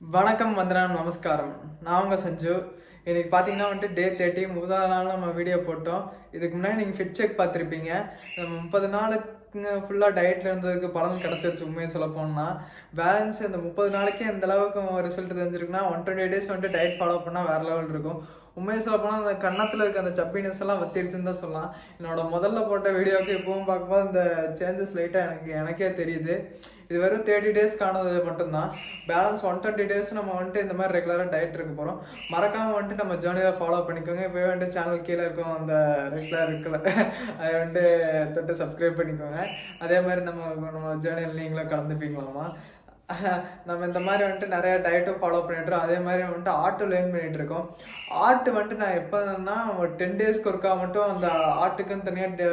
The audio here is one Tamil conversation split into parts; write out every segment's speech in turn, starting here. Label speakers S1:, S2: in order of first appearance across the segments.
S1: வணக்கம் வந்தனம் நமஸ்காரம். நான் உங்கள் சஞ்சு. இன்னைக்கு பார்த்தீங்கன்னா வந்துட்டு டே 30 முதல் நாள் நம்ம வீடியோ போட்டோம். இதுக்கு முன்னாடி நீங்கள் ஃபிட் செக் பார்த்துருப்பீங்க. நம்ம 30 நாளுக்குங்க ஃபுல்லாக டயட்டில் இருந்ததுக்கு பலன் கிடச்சிருச்சு உண்மையை சொல்ல போனால். பேலன்ஸ் இந்த 30 நாளைக்கே எந்த அளவுக்கு ரிசல்ட் தெரிஞ்சிருக்குன்னா 120 டேஸ் வந்துட்டு டயட் ஃபாலோ பண்ணால் வேறு லெவல் இருக்கும். உண்மையை சொல்ல போனால் அந்த கன்னத்தில் இருக்க அந்த சப்பினஸ் எல்லாம் வத்திருச்சுன்னு தான் சொல்லலாம். என்னோட முதல்ல போட்ட வீடியோவுக்கு இப்பவும் பார்க்கும்போது இந்த சேஞ்சஸ் லைட்டாக எனக்கே தெரியுது. இது வெறும் 30 டேஸ்க்கானது மட்டும்தான். பேலன்ஸ் 120 டேஸ் நம்ம வந்துட்டு இந்த மாதிரி ரெகுலராக டயட் இருக்க போகிறோம். மறக்காமல் வந்துட்டு நம்ம ஜேர்னியில் ஃபாலோ பண்ணிக்கோங்க. இப்போவே வந்துட்டு சேனல் கீழே இருக்கும் அந்த ரெகுலர் அதை வந்துட்டு தொட்டு சப்ஸ்கிரைப் பண்ணிக்கோங்க. அதே மாதிரி நம்ம ஜேர்னியில் நீங்களும் கலந்துப்பீங்களாமா. நம்ம இந்த மாதிரி வந்துட்டு நிறையா டயட்டும் ஃபாலோ பண்ணிட்டுருக்கோம். அதே மாதிரி வந்துட்டு ஆர்ட்டு லேர்ன் பண்ணிகிட்ருக்கோம். ஆர்ட் வந்துட்டு நான் எப்போன்னா ஒரு 10 டேஸ்க்கு ஒருக்கா மட்டும் அந்த ஆர்ட்டுக்குன்னு தனியாக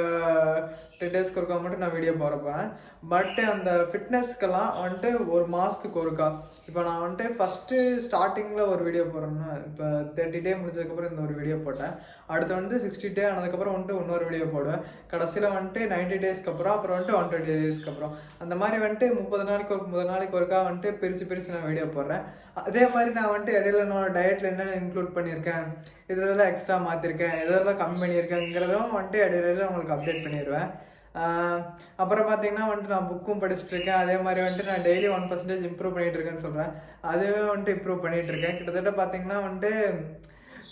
S1: 10 டேஸ்க்கு ஒருக்கா மட்டும் நான் வீடியோ போகிறப்பேன். பட்டு அந்த ஃபிட்னஸ்க்கெல்லாம் வந்துட்டு ஒரு மாதத்துக்கு ஒருக்கா. இப்போ நான் வந்துட்டு ஃபஸ்ட்டு ஸ்டார்டிங்கில் ஒரு வீடியோ போடுறேன்னா இப்போ 30 டே முடிஞ்சதுக்கப்புறம் இந்த ஒரு வீடியோ போட்டேன். அடுத்து வந்துட்டு 60 டே ஆனதுக்கப்புறம் வந்துட்டு இன்னொரு வீடியோ போடுவேன். கடைசியில் வந்துட்டு 90 டேஸ்க்கு அப்புறம் வந்துட்டு 120 டேஸ்க்கு அப்புறம் அந்த மாதிரி வந்துட்டு 30 நாளைக்கு ஒருக்கா வந்துட்டு பிரித்து நான் வீடியோ போடுறேன். அதே மாதிரி நான் வந்துட்டு இடையில என்னோட டயட்டில் என்ன இன்க்ளூட் பண்ணியிருக்கேன், இதெல்லாம் எக்ஸ்ட்ரா மாற்றிருக்கேன், இதெல்லாம் கம்மி பண்ணியிருக்கேங்கிறதும் வந்துட்டு இடையில உங்களுக்கு அப்டேட் பண்ணிடுவேன். அப்புறம் பார்த்தீங்கன்னா வந்துட்டு நான் புக்கும் படிச்சுட்ருக்கேன். அதே மாதிரி வந்துட்டு நான் டெய்லி 1% இம்ப்ரூவ் பண்ணிகிட்டு இருக்கேன்னு சொல்கிறேன். அதுவே வந்துட்டு இம்ப்ரூவ் பண்ணிகிட்ருக்கேன். கிட்டத்தட்ட பார்த்தீங்கன்னா வந்துட்டு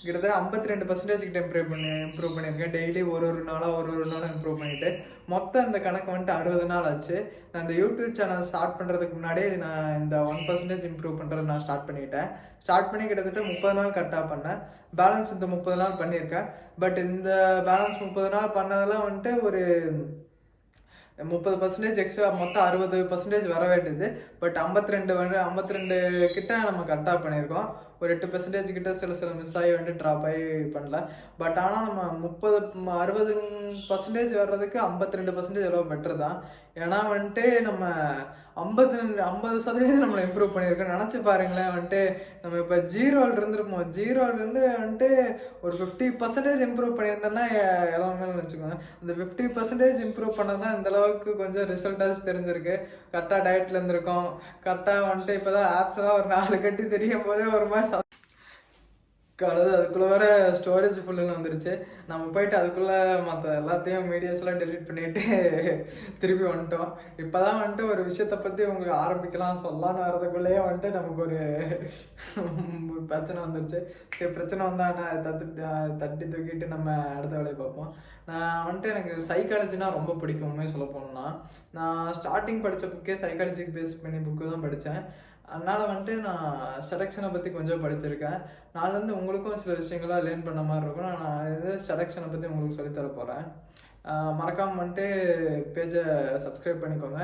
S1: 52% கிட்ட இம்ப்ரூவ் பண்ணியிருக்கேன். டெய்லி ஒரு நாளும் இம்ப்ரூவ் பண்ணிவிட்டு மொத்தம் இந்த கணக்கு வந்துட்டு 60 நாள் ஆச்சு. நான் இந்த யூடியூப் சேனல் ஸ்டார்ட் பண்ணுறதுக்கு முன்னாடியே நான் இந்த 1% இம்ப்ரூவ் பண்ணுறது நான் ஸ்டார்ட் பண்ணி கிட்டத்தட்ட 30 நாள் கரெக்டாக பண்ணேன். பேலன்ஸ் இந்த 30 நாள் பண்ணியிருக்கேன். பட் இந்த பேலன்ஸ் 30 நாள் பண்ணதெல்லாம் வந்துட்டு ஒரு 30% எக்ஸ்ட்ரா மொத்தம் 60% வர வேண்டியது. பட் 52 கிட்ட நம்ம கரெக்டாக பண்ணியிருக்கோம். ஒரு 8% கிட்ட சில மிஸ் ஆகி வந்துட்டு ட்ராப் ஆகி பண்ணல. பட் ஆனால் நம்ம 60% வர்றதுக்கு 52% எவ்வளோ பெட்டர் தான். ஏன்னா வந்துட்டு நம்ம 50% நம்மளை இம்ப்ரூவ் பண்ணியிருக்கோம். நினச்சி பாருங்களேன். வந்துட்டு நம்ம இப்போ ஜீரோலேருந்து வந்துட்டு ஒரு 50% இம்ப்ரூவ் பண்ணியிருந்தோம்னா எல்லாமே வச்சுக்கோங்க. அந்த 50% இம்ப்ரூவ் பண்ணது தான் இந்தளவுக்கு கொஞ்சம் ரிசல்ட்டாக தெரிஞ்சிருக்கு. கரெக்டாக டயட்டில் இருந்திருக்கோம். கரெக்டாக வந்துட்டு இப்போ தான் ஆப்ஸ்லாம் ஒரு 4 கட்டி தெரியும் போதே ஒரு மாதிரி அதுக்குள்ளே வேறு ஸ்டோரேஜ் ஃபுல்லுன்னு வந்துருச்சு. நம்ம போயிட்டு அதுக்குள்ளே மற்ற எல்லாத்தையும் மீடியாஸ்லாம் டெலிட் பண்ணிவிட்டு திருப்பி வந்துட்டோம். இப்போ தான் வந்துட்டு ஒரு விஷயத்தை பற்றி உங்களுக்கு ஆரம்பிக்கலாம் சொல்லலான்னு வர்றதுக்குள்ளேயே வந்துட்டு நமக்கு ஒரு பிரச்சனை வந்துருச்சு. சரி, பிரச்சனை வந்தால் தட்டி தூக்கிட்டு நம்ம அடுத்த வேலையை பார்ப்போம். நான் வந்துட்டு எனக்கு சைக்காலஜினா ரொம்ப பிடிக்கும். உண்மையை சொல்ல போனோம்னா நான் ஸ்டார்டிங் படித்த புக்கே சைக்காலஜிக்கு பேஸ் பண்ணி புக்கு தான் படித்தேன். அதனால் வந்துட்டு நான் செலெக்ஷனை பற்றி கொஞ்சம் படிச்சிருக்கேன். நாளிலேருந்து உங்களுக்கும் சில விஷயங்களாக லேர்ன் பண்ண மாதிரி இருக்கும். நான் இது செலெக்ஷனை பற்றி உங்களுக்கு சொல்லித்தர போகிறேன். மறக்காமல் வந்துட்டு பேஜை சப்ஸ்கிரைப் பண்ணிக்கோங்க.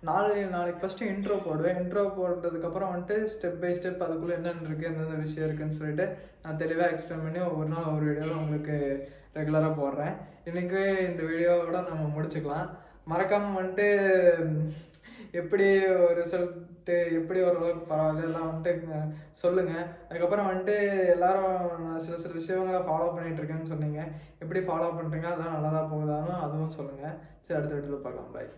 S1: நாளைக்கு ஃபஸ்ட்டு இன்ட்ரோ போடுவேன். இன்ட்ரோ போடுறதுக்கப்புறம் வந்துட்டு ஸ்டெப் பை ஸ்டெப் அதுக்குள்ளே என்னென்ன இருக்குது, எந்தெந்த விஷயம் இருக்குதுன்னு சொல்லிட்டு நான் தெளிவாக எக்ஸ்பிளைன் பண்ணி ஒவ்வொரு நாள் ஒவ்வொரு வீடியோவில் உங்களுக்கு ரெகுலராக போடுறேன். இன்றைக்கி இந்த வீடியோவோட நம்ம முடிச்சுக்கலாம். மறக்காமல் வந்துட்டு எப்படி ஒரு ரிசல்ட்டு எப்படி ஓரளவுக்கு பரவாயில்ல எல்லாம் வந்துட்டு சொல்லுங்கள். அதுக்கப்புறம் வந்துட்டு எல்லோரும் சில விஷயங்களை ஃபாலோ பண்ணிகிட்ருக்கேன்னு சொன்னீங்க. எப்படி ஃபாலோ பண்ணுறீங்க, அதெல்லாம் நல்லா தான் போகுதானோ அதுவும் சொல்லுங்கள். சரி, அடுத்த வீடியோவில் பார்க்கலாம். பாய்.